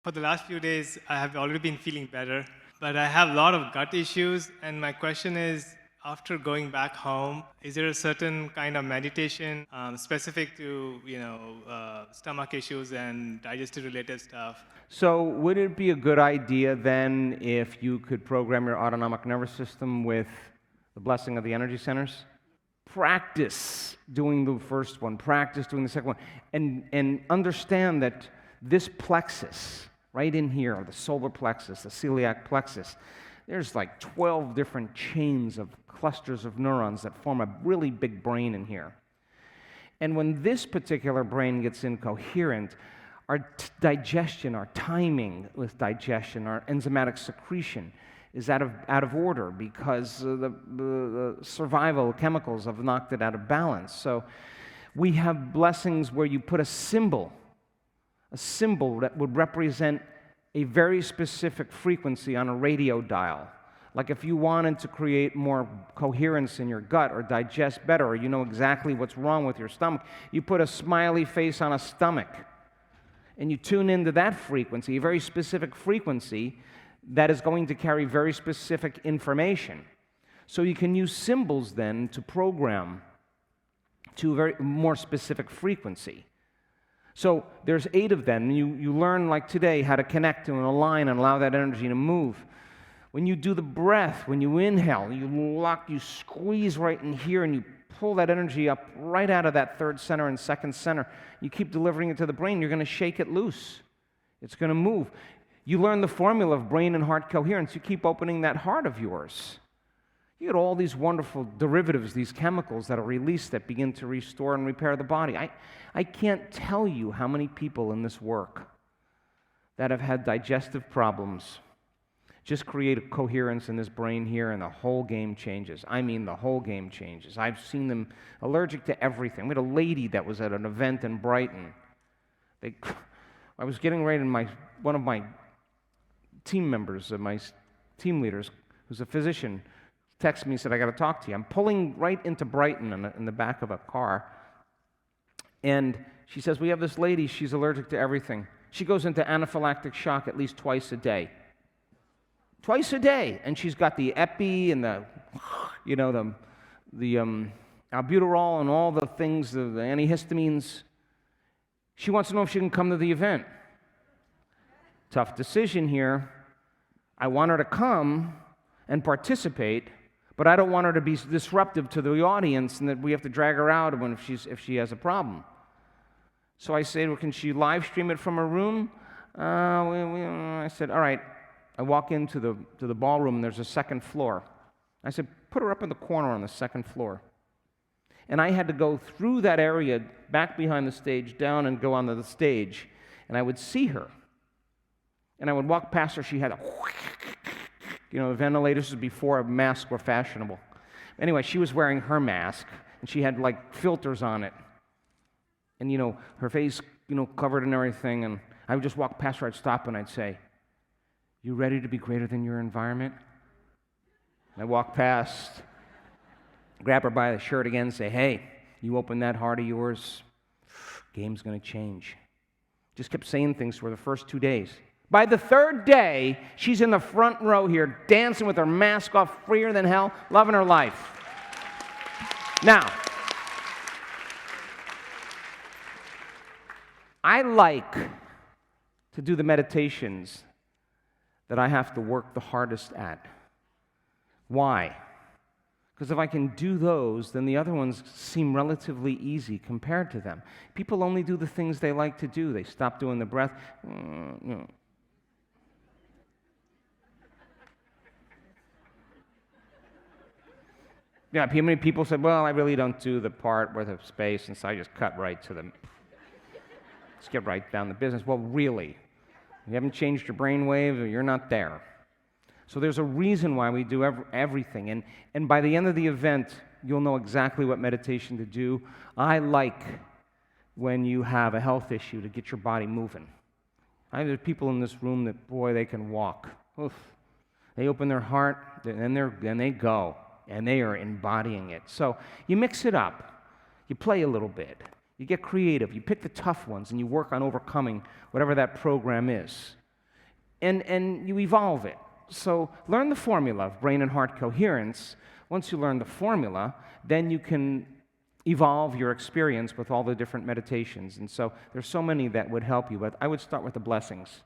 For the last few days, I have already been feeling better, but I have a lot of gut issues, and my question is, after going back home, is there a certain kind of meditation specific to, stomach issues and digestive-related stuff? So would it be a good idea then if you could program your autonomic nervous system with the blessing of the energy centers? Practice doing the first one, practice doing the second one, and understand that this plexus, right in here, the solar plexus, the celiac plexus, there's like 12 different chains of clusters of neurons that form a really big brain in here. And when this particular brain gets incoherent, our digestion, our timing with digestion, our enzymatic secretion is out of order because the survival chemicals have knocked it out of balance. So we have blessings where you put a symbol that would represent a very specific frequency on a radio dial. Like if you wanted to create more coherence in your gut or digest better, or you know exactly what's wrong with your stomach, you put a smiley face on a stomach and you tune into that frequency, a very specific frequency that is going to carry very specific information. So you can use symbols then to program to a very more specific frequency. So there's 8 of them. You learn, like today, how to connect to and align and allow that energy to move. When you do the breath, when you inhale, you squeeze right in here and you pull that energy up right out of that third center and second center. You keep delivering it to the brain. You're going to shake it loose. It's going to move. You learn the formula of brain and heart coherence. You keep opening that heart of yours. You get all these wonderful derivatives, these chemicals that are released that begin to restore and repair the body. I can't tell you how many people in this work that have had digestive problems just create a coherence in this brain here and the whole game changes. I mean, the whole game changes. I've seen them allergic to everything. We had a lady that was at an event in Brighton. I was getting ready, and one of my team members, my team leaders, who's a physician, texted me and said, I got to talk to you. I'm pulling right into Brighton in the back of a car. And she says, we have this lady, she's allergic to everything. She goes into anaphylactic shock at least twice a day. Twice a day. And she's got the epi and the albuterol and all the things, the antihistamines. She wants to know if she can come to the event. Tough decision here. I want her to come and participate, but I don't want her to be disruptive to the audience and that we have to drag her out if she has a problem. So I said, well, can she live stream it from her room? I said, all right. I walk into the ballroom, and there's a second floor. I said, put her up in the corner on the second floor. And I had to go through that area, back behind the stage, down and go onto the stage, and I would see her. And I would walk past her. She had the ventilators was before masks were fashionable. Anyway, she was wearing her mask, and she had like filters on it. And her face, covered and everything. And I would just walk past her. I'd stop and I'd say, you ready to be greater than your environment? And I walk past, grab her by the shirt again, and say, hey, you open that heart of yours, game's going to change. Just kept saying things for the first 2 days. By the 3rd day, she's in the front row here, dancing with her mask off, freer than hell, loving her life. Now, I like to do the meditations that I have to work the hardest at. Why? Because if I can do those, then the other ones seem relatively easy compared to them. People only do the things they like to do. They stop doing the breath. Yeah, many people say, well, I really don't do the part where the space, and so I just cut right to them. Let's get right down to business. Well, really? You haven't changed your brain waves, or you're not there. So there's a reason why we do everything. And by the end of the event, you'll know exactly what meditation to do. I like when you have a health issue to get your body moving. There's people in this room that, boy, they can walk. Oof. They open their heart, and they go, and they are embodying it. So you mix it up. You play a little bit. You get creative. You pick the tough ones, and you work on overcoming whatever that program is. and you evolve it. So learn the formula of brain and heart coherence. Once you learn the formula, then you can evolve your experience with all the different meditations. And so there's so many that would help you, but I would start with the blessings.